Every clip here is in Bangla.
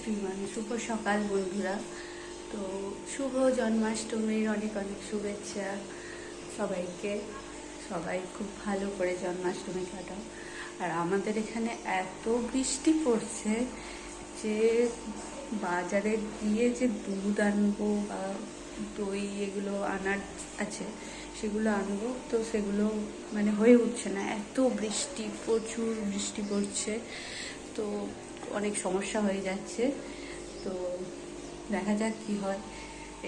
শুভ সকাল বন্ধুরা। তো শুভ জন্মাষ্টমীর অনেক অনেক শুভেচ্ছা সবাইকে। সবাই খুব ভালো করে জন্মাষ্টমী কাটাও। আর আমাদের এখানে এত বৃষ্টি পড়ছে যে বাজারে গিয়ে যে দুধ আনবো বা দই এগুলো আনার আছে সেগুলো আনবো, তো সেগুলো মানে হয়ে উঠছে না, এত বৃষ্টি, প্রচুর বৃষ্টি পড়ছে। তো অনেক সমস্যা হয়ে যাচ্ছে। তো দেখা যাক কী হয়,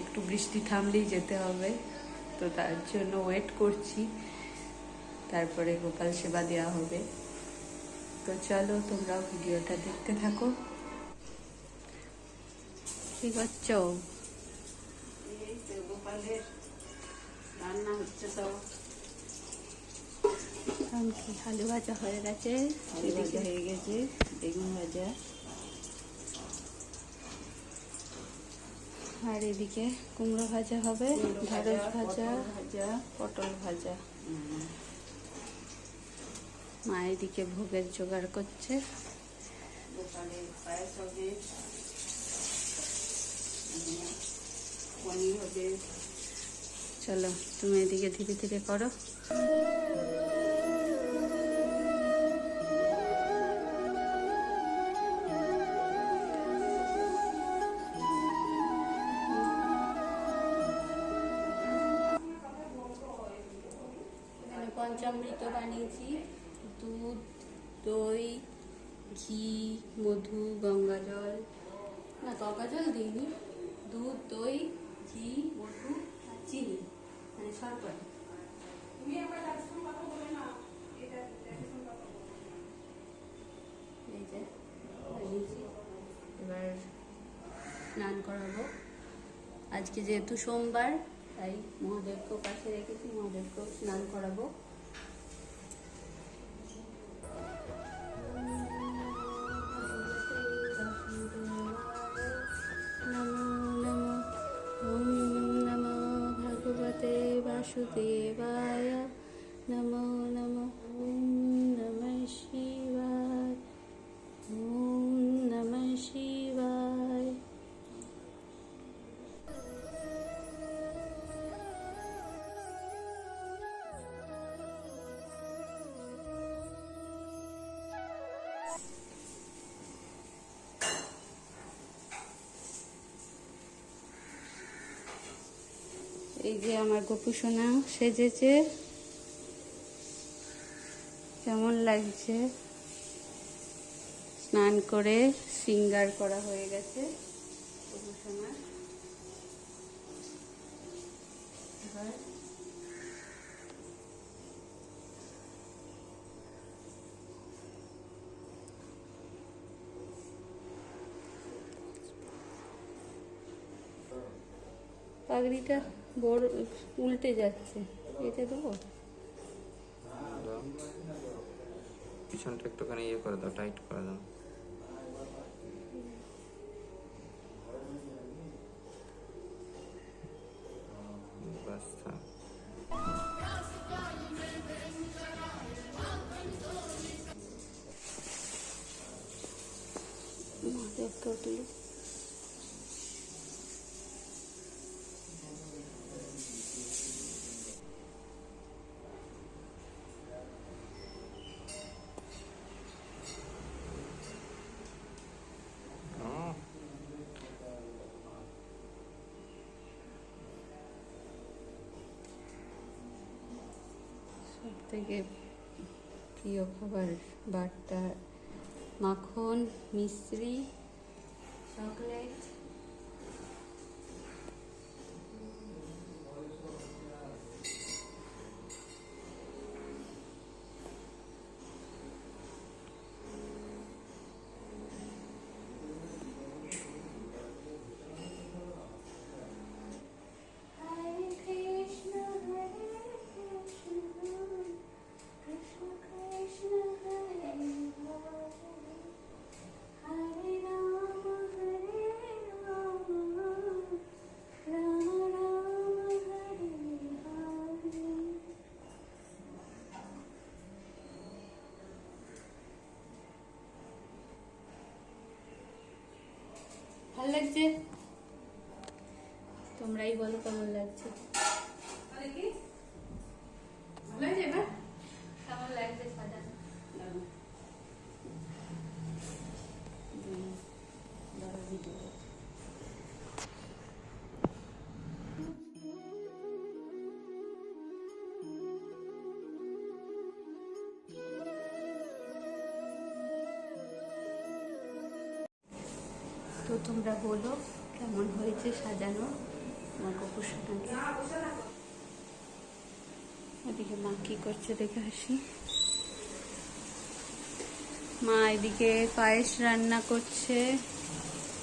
একটু বৃষ্টি থামলেই যেতে হবে। তো তার জন্য ওয়েট করছি, তারপরে গোপাল সেবা দেওয়া হবে। তো চলো তোমরাও ভিডিওটা দেখতে থাকো। কি করছো? গোপালের রান্না হচ্ছে সব। কি আলু ভাজা হয়ে গেছে, আলু ভাজা হয়ে গেছে, বেগুন ভাজা, আর এদিকে কুমড়ো ভাজা হবে, ঢেঁড়স ভাজা, পটল ভাজা। মা এদিকে ভোগের জোগাড় করছে। পায়েস হবে, পনির হবে। চলো তুমি এদিকে ধীরে ধীরে করো। পঞ্চামৃত বানিয়েছি, দুধ, দই, ঘি, মধু, গঙ্গা জল, না গঙ্গা জল দিইনি, দুধ, দই, ঘি, মধু আর চিনি, মানে শরবত। এই যে বানিয়েছি। এবার স্নান করাবো। আজকে যেহেতু সোমবার তাই মহাদেবকেও পাশে রেখেছি, মহাদেবকেও স্নান করাবো। वासुदेवाय नमो नमः। ओम नमः शिवाय, ओम नमः शिवाय। এই যে আমার গোপু সোনা সেজেছে, কেমন লাগছে? স্নান করে শৃঙ্গার করা হয়ে গেছে গোপু সোনা। এবার পাগড়িটা বড় উল্টে যাচ্ছে, এটা দেবো? পিছনটা একটুখানি ইয়ে করে দাও, টাইট করে দাও। বাস থাক। মহাদেবকেও তুলি। সব থেকে প্রিয় খাবার বাটা মাখন, মিশ্রি, চকলেট। ভালো লাগছে? তোমরাই বলো কেমন লাগছে। ভালো লাগছে এবার? কেমন লাগছে সাজানো? তো তোমরা বলো কেমন হয়েছে সাজানো আমার গোপুসোনাকে। এদিকে মা কি করছে দেখে আসি। মা এদিকে পায়েস রান্না করছে।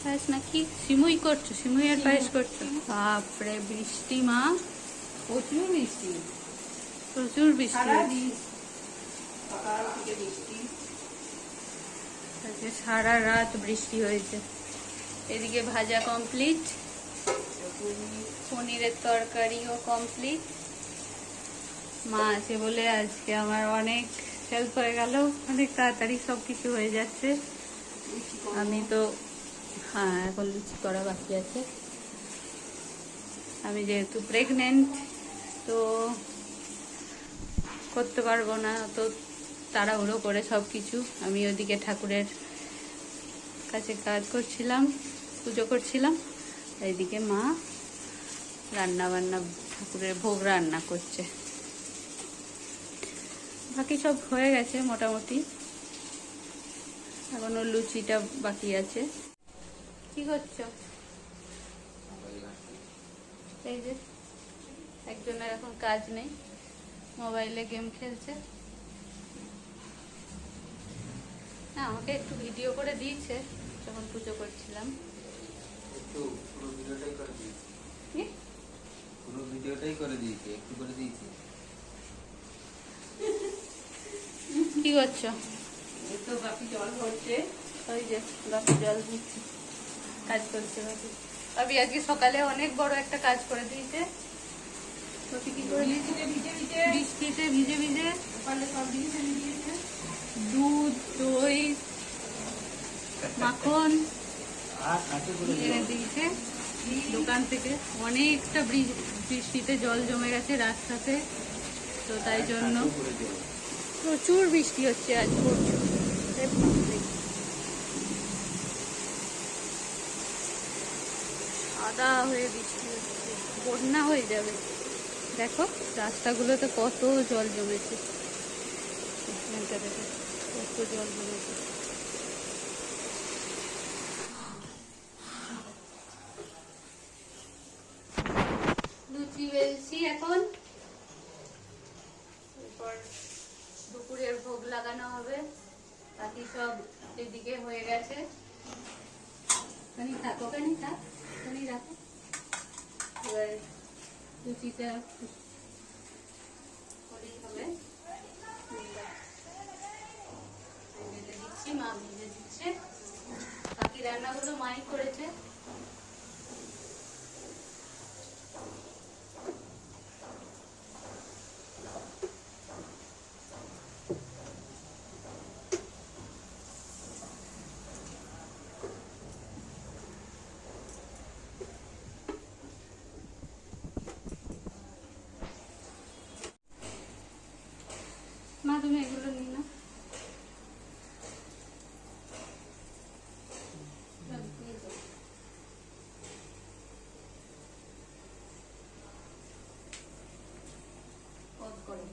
পায়েস না কি সিমুই করছো? সিমুই আর পায়েস করছো? বাপরে বৃষ্টি মা, প্রচুর বৃষ্টি, প্রচুর বৃষ্টি। সকাল থেকে বৃষ্টি। আজকে সারা রাত বৃষ্টি হয়েছে। এদিকে ভাজা কমপ্লিট, পনিরের তরকারিও কমপ্লিট। মা আছে বলে আজকে আমার অনেক হেল্প হয়ে গেল, অনেক তাড়াতাড়ি সব কিছু হয়ে যাচ্ছে। আমি তো হ্যাঁ এখন লুচি করা বাকি আছে। আমি যেহেতু প্রেগনেন্ট তো করতে পারবো না, তো তাড়াহুড়ো করে সব কিছু। আমি ওদিকে ঠাকুরের কাছে কাজ করছিলাম, পুজো করছিলাম, এইদিকে মা রান্না বান্না ঠাকুরের ভোগ রান্না করছে। বাকি সব হয়ে গেছে মোটামুটি, এখনো লুচিটা বাকি আছে। কি করছো? এই যে একজনের এখন কাজ নেই, মোবাইলে গেম খেলছে। না আমাকে একটু ভিডিও করে দিয়েছে যখন পুজো করছিলাম। একটু পুরো ভিডিওটাই করে দিয়েছি। কি? পুরো ভিডিওটাই করে দিয়েছি, একটু করে দিয়েছি। কি করছো? এই তো বাকি জল ভরছে। ওই যে বাকি জল দিচ্ছি, কাজ করছে বাকি। আমি আজকে সকালে অনেক বড় একটা কাজ করে দিয়েছে। বাকি কি করে দিয়েছে? বৃষ্টিতে ভিজে ভিজে সকালে সব জিনিস এনে দিয়েছে। দুধ, দই, মাখন আর কাছে করে এনে দিয়েছে দোকান থেকে। অনেকটা বৃষ্টিতে জল জমে গেছে রাস্তাতে, তো তাই জন্য প্রচুর বৃষ্টি হচ্ছে আজ, প্রচুর। সাদা হয়ে বৃষ্টি হচ্ছে, বন্যা হয়ে যাবে। দেখো রাস্তাগুলোতে কত জল জমেছে, এখানটা দেখো কত জল জমেছে। লুচি বেলছি এখন, এরপর দুপুরের ভোগ লাগানো হবে। বাকি সব এদিকে হয়ে গেছে। ওখানে থাক, ওখানে থাক, ওখানে রাখো। এবার লুচিটা করেই হবে। ভেজে দিচ্ছি, মা ভেজে দিচ্ছে। বাকি রান্নাগুলো মাই করেছে। মা তুমি এগুলো নিয়ে নাও। পজ করো।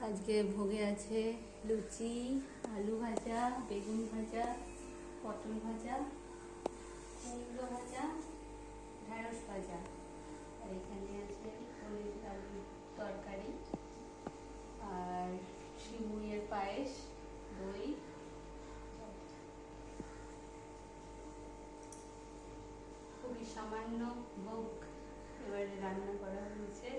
আজকে ভোগে আছে লুচি, আলু ভাজা, বেগুন ভাজা, পটল ভাজা, কুমড়ো ভাজা, ঢেঁড়স ভাজা, আর এখানে আছে পনির আলু তরকারি, আর শিমুইয়ের পায়েস, দই। খুবই সামান্য ভোগ এবারে রান্না করা হয়েছে।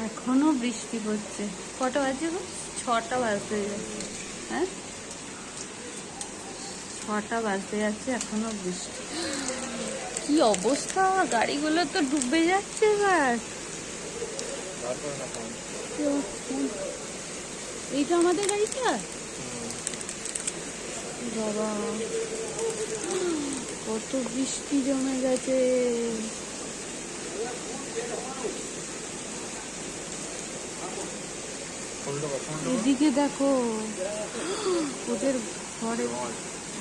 এখনো বৃষ্টি পড়ছে। কটা বাজে গো? 6টা বাজতে যাচ্ছে। হ্যাঁ 6টা বাজতে যাচ্ছে, এখনো বৃষ্টি। কি অবস্থা, গাড়িগুলো তো ডুবে যাচ্ছে এবার। এইটা আমাদের গাড়িটা বাবা, কত বৃষ্টি জমে গেছে। এদিকে দেখো, ওদের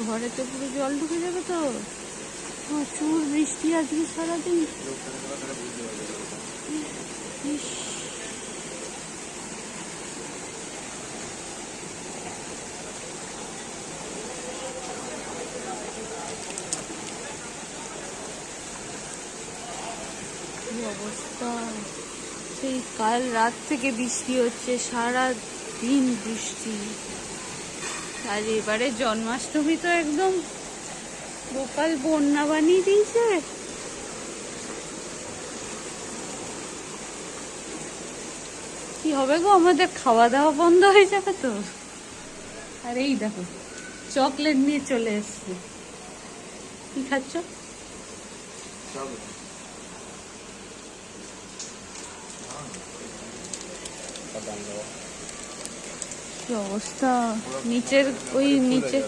ঘরেতে পুরো জল ঢুকে যাবে তো। প্রচুর বৃষ্টি আজকে সারাদিন। ইস, কি অবস্থা। সেই কাল রাত থেকে বৃষ্টি হচ্ছে, সারা দিন বৃষ্টি। আর এবারে জন্মাষ্টমী তো একদম গোপাল বন্যা বানিয়ে দিয়েছে। কি হবে গো, আমাদের খাওয়া দাওয়া বন্ধ হয়ে যাবে তো। আর এই দেখো, চকলেট নিয়ে চলে এসছে। কি খাচ্ছ? কি অবস্থা, নিচের ওই নিচে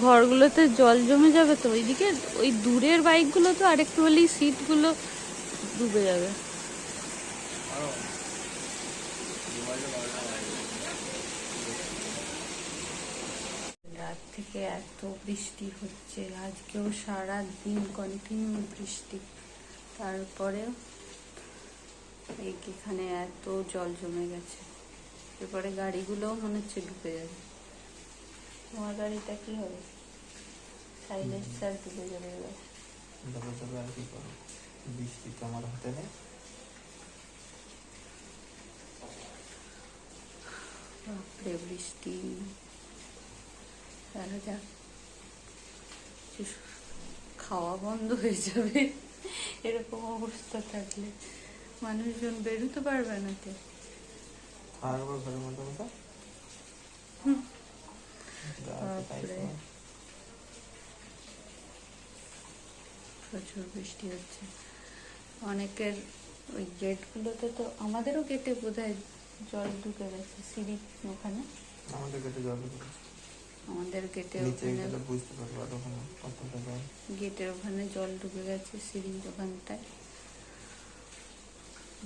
ঘরগুলোতে জল জমে যাবে তো। ওইদিকে ওই দূরের বাইকগুলো তো আরেকটু হলেই সিটগুলো ডুবে যাবে। রাত থেকে এত বৃষ্টি হচ্ছে, আজকেও সারা দিন কন্টিনিউ বৃষ্টি। তারপরে এখানে এত জল জমে গেছে, এরপরে গাড়িগুলোও মনে হচ্ছে ডুবে যাবে। তোমার গাড়িটা কি হবে? সাইলেন্সার ডুবে যাবে এবার। আর কি করো, বৃষ্টি তো আমার হাতে নেই। বাপরে বৃষ্টি, যাক, খাওয়া বন্ধ হয়ে যাবে এরকম অবস্থা থাকলে। মানুষজন বেরোতে পারবে না তো। ঘরের মধ্যে কথা প্রচুর বৃষ্টি হচ্ছে। অনেকের ওই গেটগুলোতে তো, আমাদেরও গেটে বোধহয় জল ঢুকে গেছে, সিঁড়ি ওখানে। আমাদের গেটে জল ঢুকে আমাদের গেটে বুঝতে পারবো ওখানে কতটা জল। গেটের ওখানে জল ঢুকে গেছে, সিঁড়ির ওখানটায়।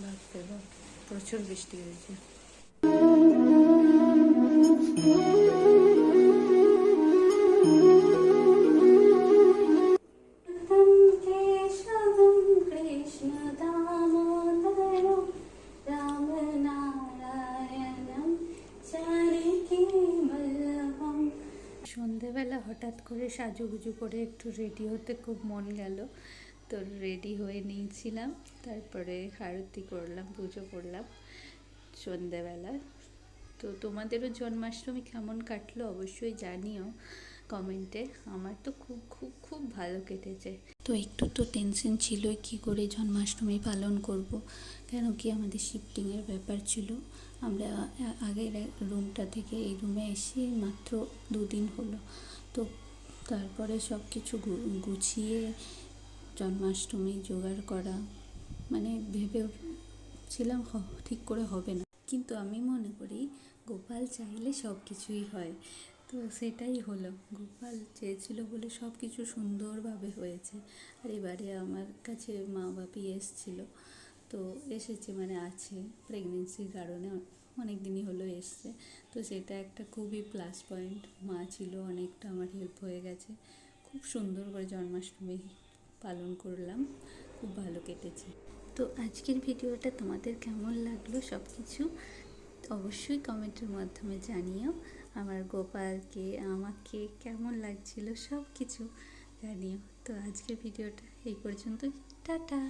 বাপরে বাপ, প্রচুর বৃষ্টি হয়েছে। সন্ধেবেলা হঠাৎ করে সাজুগুজু করে একটু রেডি হতে খুব মন গেল, তো রেডি হয়ে নিয়েছিলাম। তারপরে আরতি করলাম, পুজো করলাম সন্ধেবেলা। তো তোমাদেরও জন্মাষ্টমী কেমন কাটলো অবশ্যই জানিও কমেন্টে। আমার তো খুব খুব খুব ভালো কেটেছে। তো একটু তো টেনশন ছিল কি করে জন্মাষ্টমী পালন করব, কেন কি আমাদের শিফটিংয়ের ব্যাপার ছিল। আমরা আগের রুমটা থেকে এই রুমে এসে মাত্র 2 দিন হলো। তো তারপরে সব কিছু গুছিয়ে জন্মাষ্টমী জোগাড় করা, মানে ভেবেছিলাম ঠিক করে হবে না, কিন্তু আমি মনে করি গোপাল চাইলে সব কিছুই হয়। তো সেটাই হলো, গোপাল চেয়েছিল বলে সব কিছু সুন্দরভাবে হয়েছে। আর এবারে আমার কাছে মা বাপি এসেছিল, তো এসেছে মানে আছে, প্রেগনেন্সির কারণে অনেক দিনই হলো এসছে। তো সেটা একটা খুবই প্লাস পয়েন্ট। মা ছিল, অনেকটা আমার হেল্প হয়ে গেছে। খুব সুন্দর করে জন্মাষ্টমী পালন করলাম, খুব ভালো কেটেছে। তো আজকের ভিডিওটা তোমাদের কেমন লাগলো সব কিছু অবশ্যই কমেন্টের মাধ্যমে জানিও। আমার গোপালকে, আমাকে কেমন লাগছিল সব কিছু জানিও। তো আজকের ভিডিওটা এই পর্যন্ত, টাটা।